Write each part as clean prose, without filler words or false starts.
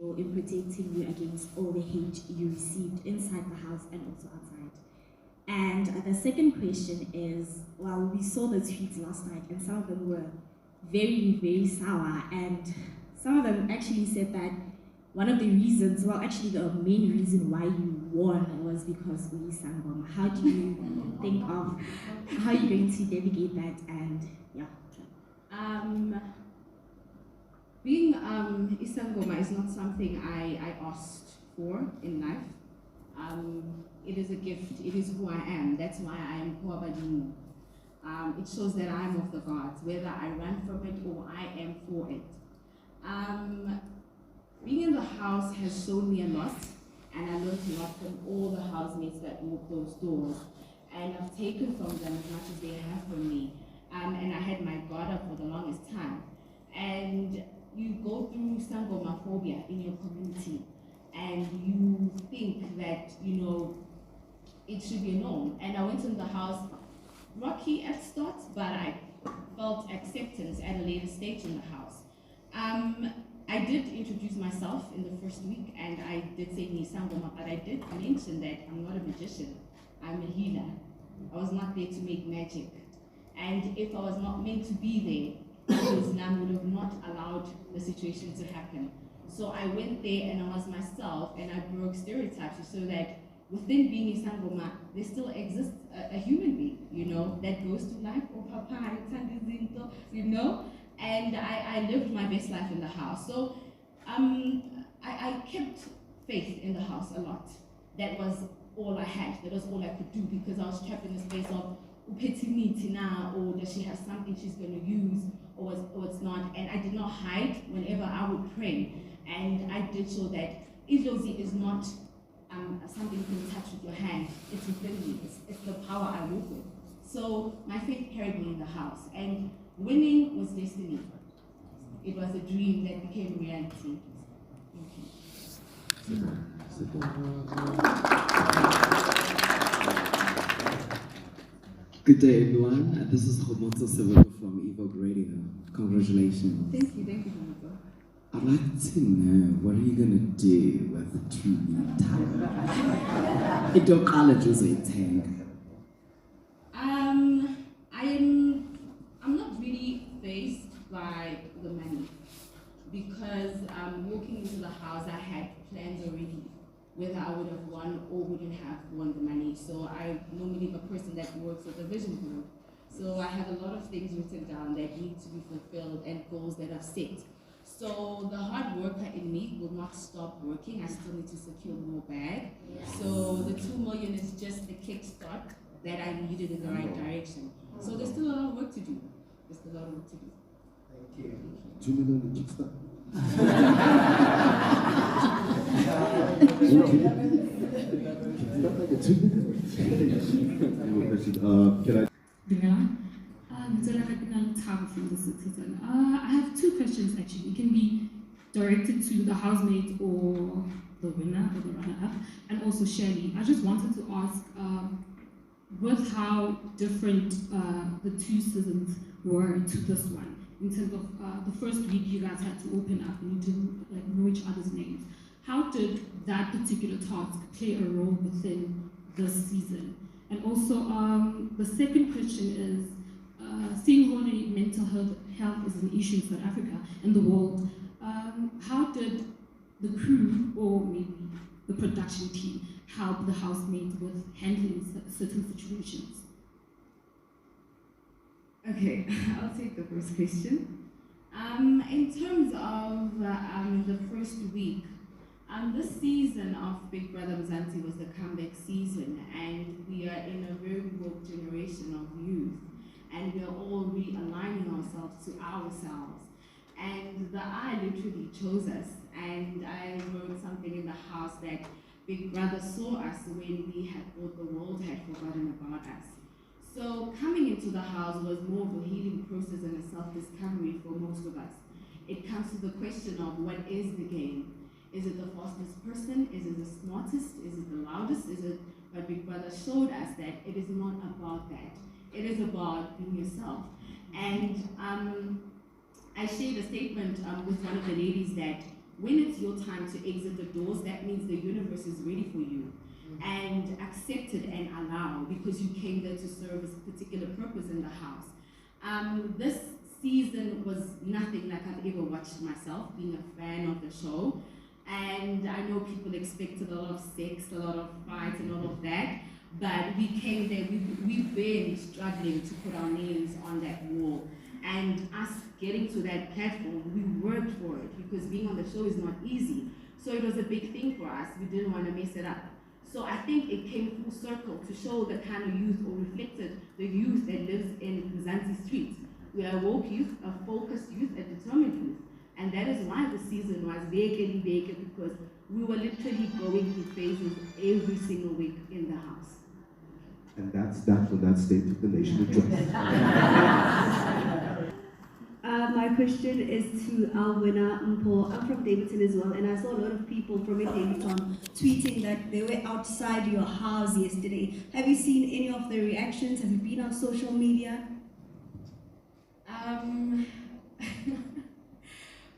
or in protecting you against all the hate you received inside the house and also outside? And the second question is, well, we saw the tweets last night and some of them were very, very sour, and some of them actually said that one of the reasons, well, actually the main reason why you won was because we sang Ngoma. How do you think of how you're going to navigate that? And yeah. Being Isangoma is not something I asked for in life. It is a gift. It is who I am. That's why I am Kuabadimu. It shows that I am of the gods, whether I run from it or I am for it. Being in the house has shown me a lot, and I learned a lot from all the housemates that walk those doors. And I've taken from them as much as they have from me. And I had my guard up for the longest time. And you go through Sangoma phobia in your community, and you think that, you know, it should be a norm. And I went in the house rocky at start, but I felt acceptance at a later stage in the house. I did introduce myself in the first week, and I did say Nisangoma, but I did mention that I'm not a magician, I'm a healer. I was not there to make magic. And if I was not meant to be there, Islam would have not allowed the situation to happen. So I went there and I was myself, and I broke stereotypes so that within being Isangoma, there still exists a human being, you know, that goes to life, oh papa, you know, and I lived my best life in the house. So I kept faith in the house a lot. That was all I had, that was all I could do, because I was trapped in a space of or does she have something she's going to use, or it's not, and I did not hide whenever I would pray. And I did show that Idlozi is not something you can touch with your hand, it's within me, it's the power I walk with. So my faith carried me in the house, and winning was destiny. It was a dream that became reality. Good day, everyone. This is Khomotso Sevelo from Evoke Radio. Congratulations. Thank you, Khomotso. I'd like to know, what are you going to do with the 2 week time? It don't college is a tank. I'm not really faced by the money, because walking into the house, I had plans already, whether I would have won or wouldn't have won the money. So I'm normally a person that works with a vision board. So I have a lot of things written down that need to be fulfilled and goals that I've set. So the hard worker in me will not stop working. I still need to secure more bag. Yes. So the 2 million is just the kickstart that I needed in the right direction. So there's still a lot of work to do. There's still a lot of work to do. Thank you. 2 million kickstart. From the citizen. I have 2 questions actually. It can be directed to the housemate or the winner or the runner-up, and also Shirley. I just wanted to ask, with how different the 2 seasons were to this one, in terms of the first week you guys had to open up and you didn't know each other's names. How did that particular task play a role within this season? And also, the second question is, seeing how mental health is an issue in South Africa and the world, how did the crew or maybe the production team help the housemates with handling certain situations? Okay, I'll take the first question. In terms of the first week, this season of Big Brother Mzansi was the comeback season, and we are in a very woke generation of youth, and we are all realigning ourselves to ourselves. And the eye literally chose us, and I wrote something in the house that Big Brother saw us when we had thought the world had forgotten about us. So coming into the house was more of a healing process and a self-discovery for most of us. It comes to the question of, what is the game? Is it the fastest person? Is it the smartest? Is it the loudest? Is it? But Big Brother showed us that it is not about that. It is about being yourself. And I shared a statement with one of the ladies that when it's your time to exit the doors, that means the universe is ready for you. And accept it and allow, because you came there to serve a particular purpose in the house. This season was nothing like I've ever watched myself, being a fan of the show. And I know people expected a lot of sex, a lot of fights and all of that, but we came there, we've been struggling to put our names on that wall. And us getting to that platform, we worked for it, because being on the show is not easy. So it was a big thing for us, we didn't want to mess it up. So I think it came full circle to show the kind of youth, or reflected the youth that lives in Mzansi streets. We are a woke youth, a focused youth, a determined youth. And that is why the season was vacant, because we were literally going through phases every single week in the house. And that's that for that State of the Nation address. My question is to our winner, Mpo. I'm from Davidson as well, and I saw a lot of people from Davidson tweeting that they were outside your house yesterday. Have you seen any of the reactions? Have you been on social media?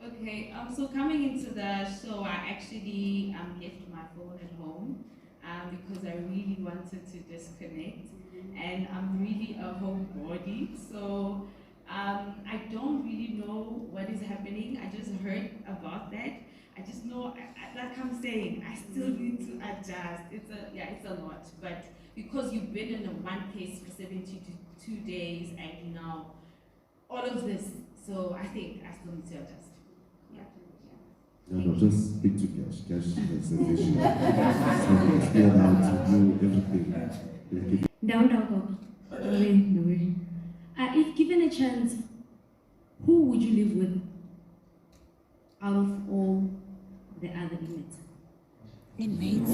Okay, so coming into the show, I actually left my phone at home because I really wanted to disconnect, and I'm really a homebody, so I don't really know what is happening. I just heard about that. I just know, like I'm saying, I still need to adjust. It's a lot, but because you've been in one place for 72 days and now all of this, so I think I still need to adjust. No, just speak to Cash. Cash has a vision. So it's clear out to do everything. Down. If given a chance, who would you live with out of all the other inmates?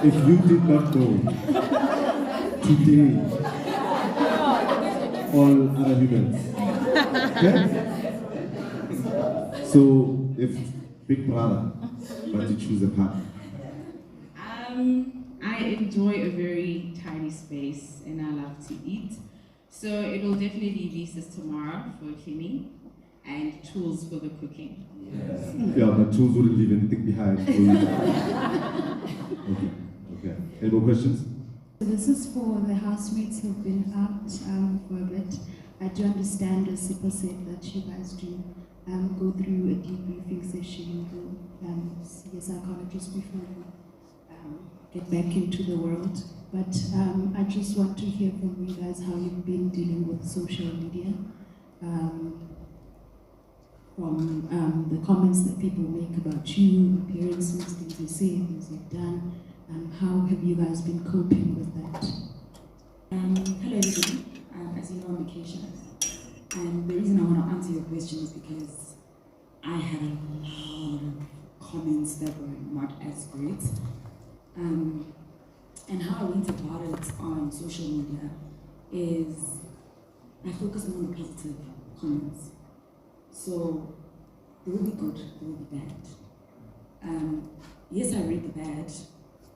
If you did not know, today, all other humans. Okay? So, if Big Brother, but you choose a partner. I enjoy a very tidy space and I love to eat. So it'll definitely be Sis tomorrow for cleaning and tools for the cooking. Yeah, but tools wouldn't leave anything behind. Okay. Any more questions? This is for the housemates who've been out for a bit. I do understand, as Sipa said, that you guys do go through a debriefing session. You see a psychologist before you get back into the world. But I just want to hear from you guys how you've been dealing with social media. From the comments that people make about you, appearances, things you say, things you've done. How have you guys been coping with that? Hello everybody, as you know, I'm vacation. And the reason I want to answer your question is because I had a lot of comments that were not as great. And how I went about it on social media is I focus on the positive comments. So they will be good, they will be bad. Yes, I read the bad.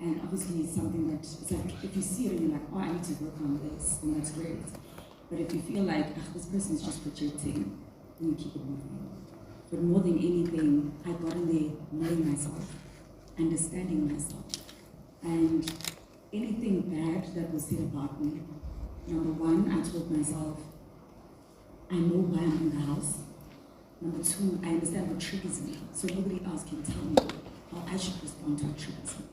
And obviously it's something that, it's like, if you see it and you're like, oh, I need to work on this, then that's great. But if you feel like, this person is just projecting, then you keep it moving. But more than anything, I got in there knowing myself, understanding myself. And anything bad that was said about me, number one, I told myself, I know why I'm in the house. Number two, I understand what triggers me, so nobody else can tell me how I should respond to what triggers me.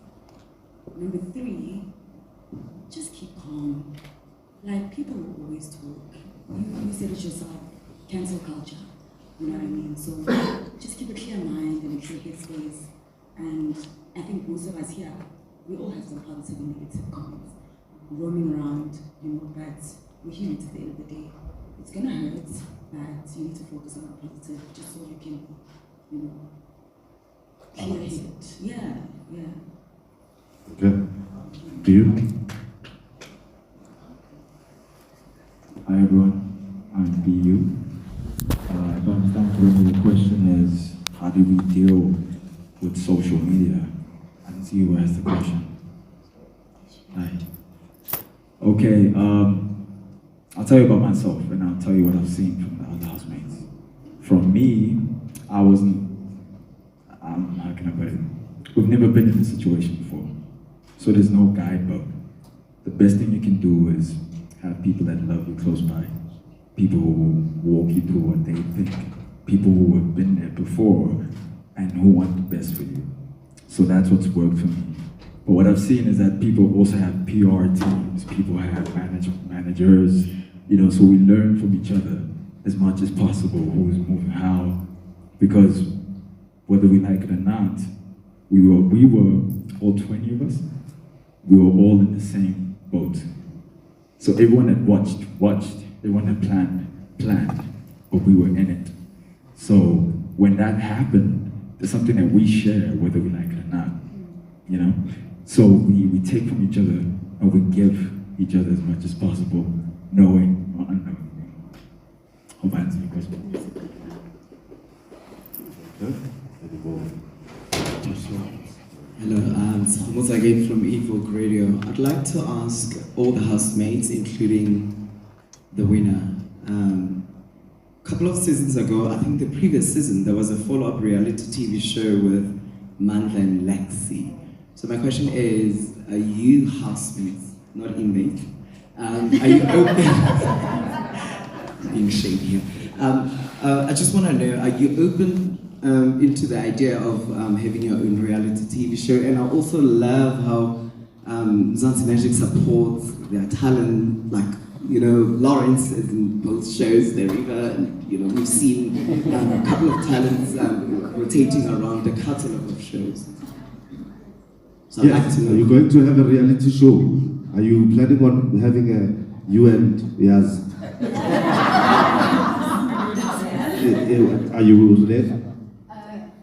Number three, just keep calm. Like, people will always talk. You said it yourself, cancel culture. You know what I mean? So just keep a clear mind and a clear headspace. And I think most of us here, we all have some positive and negative comments roaming around, but we're humans at the end of the day. It's gonna hurt, but you need to focus on the positive just so you can, clear it. Yeah. Okay. Do you? Hi everyone, I'm BU. If I understand correctly, the question is, how do we deal with with social media. I can see who asked the question. Hi. Okay, I'll tell you about myself and I'll tell you what I've seen from the other housemates. From me, I wasn't, how can I put it? We've never been in this situation before. So there's no guidebook. The best thing you can do is have people that love you close by. People who will walk you through what they think. People who have been there before and who want the best for you. So that's what's worked for me. But what I've seen is that people also have PR teams, people have managers, so we learn from each other as much as possible, who's moving how, because whether we like it or not, we were all 20 of us, we were all in the same boat. So everyone that watched, everyone that planned, but we were in it. So when that happened, there's something that we share, whether we like it or not, So we take from each other and we give ech other as much as possible, knowing or unknowing. Hope I answered your question. Hello, it's Hummus again from Evoke Radio. I'd like to ask all the housemates, including the winner. A couple of seasons ago, I think the previous season, there was a follow-up reality TV show with Mandla and Lexi. So my question is, are you housemates, not inmates? Are you open? Being shady here. I just want to know, are you open into the idea of having your own reality TV show? And I also love how Mzansi Magic supports their talent, like, Lawrence is in both shows, the River, and, we've seen a couple of talents rotating around the catalogue of shows. So Yes. I'd like to know. Are you going to have a reality show? Are you planning on having you and Yaz? Are you ready?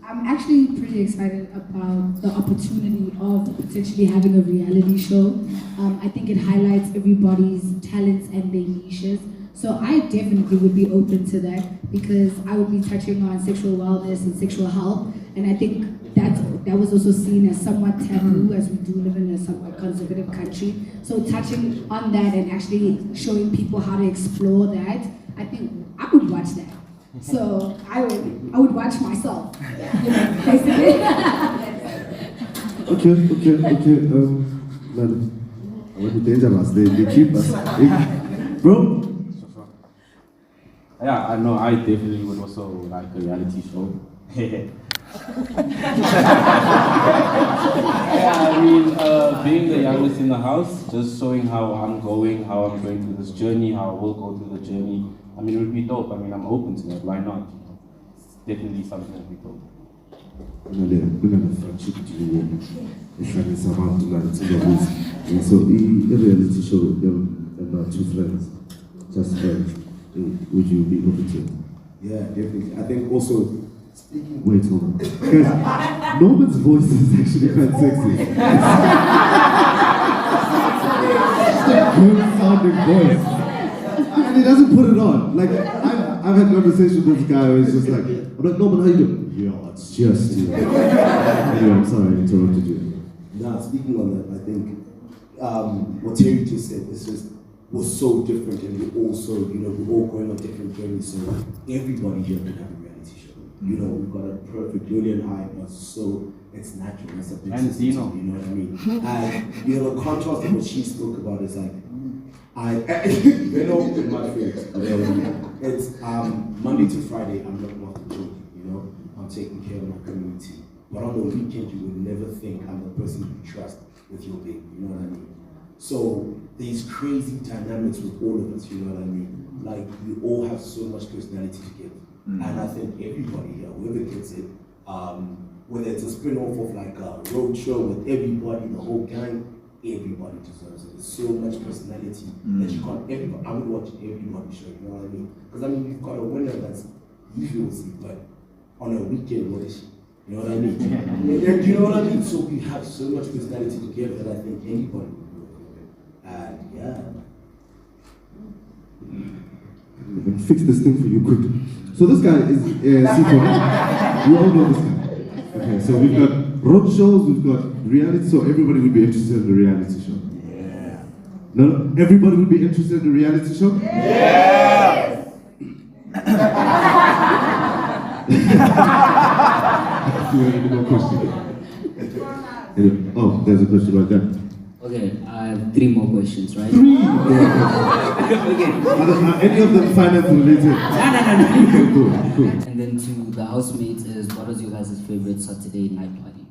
I'm actually pretty excited about the opportunity of potentially having a reality show. I think it highlights everybody's talents and their niches. So I definitely would be open to that because I would be touching on sexual wellness and sexual health. And I think that was also seen as somewhat taboo as we do live in a somewhat conservative country. So touching on that and actually showing people how to explore that, I think I would watch that. So I would watch myself, basically. Okay. Man, I want to dangerous. They keep us. Bro? Yeah, I know. I definitely would also like a reality show. Being the youngest in the house, just showing how I'm going through this journey, how I will go through the journey. It would be dope. I'm open to that. Why not? It's definitely something that we dope. So, a reality show, about two friends, just friends. Would you be open to it? Yeah, definitely. I think also speaking. Wait, hold on. Guys, Norman's voice is actually quite sexy. It's a good sounding voice. And he doesn't put it on. Like, I've had conversations with this guy where it's just like, I'm like, Norman, how you doing? Yeah, it's just you. Anyway, I'm sorry, I interrupted you. Now, speaking on that, I think what Terry just said was so different, and we're all going on different journeys. So everybody here can have a reality show. We've got a perfect Julie and I, but so it's natural. It's a big and Zeno. You know what I mean? And the contrast of what she spoke about is like, in my face. It's Monday to Friday. I'm looking after children. I'm taking care of my community. But on the weekend, you would never think I'm the person you trust with your baby. You know what I mean? So these crazy dynamics with all of us. You know what I mean? Like we all have so much personality to give, and I think everybody here, whoever gets it, whether it's a spin-off of like a road show with everybody, the whole gang. Everybody deserves it. There's so much personality that you can't. I would watch everybody show. You know what I mean? Because you've got a winner that's usual, but on a weekend, what is she? You know what I mean? Do you know what I mean? So we have so much personality together that I think anybody would do it. And yeah. I'm gonna fix this thing for you quickly. So this guy is Siko. You all know this guy. Okay, so we've got road shows, we've got reality, so everybody would be interested in the reality show. Yeah. No, everybody would be interested in the reality show? Yes! Do you have any more questions? Oh, there's a question right there. Okay, I have 3 more questions, right? 3? Okay. Are any of them finance related? No. Okay, cool. And then to the housemates is, what was your guys' favorite Saturday night party?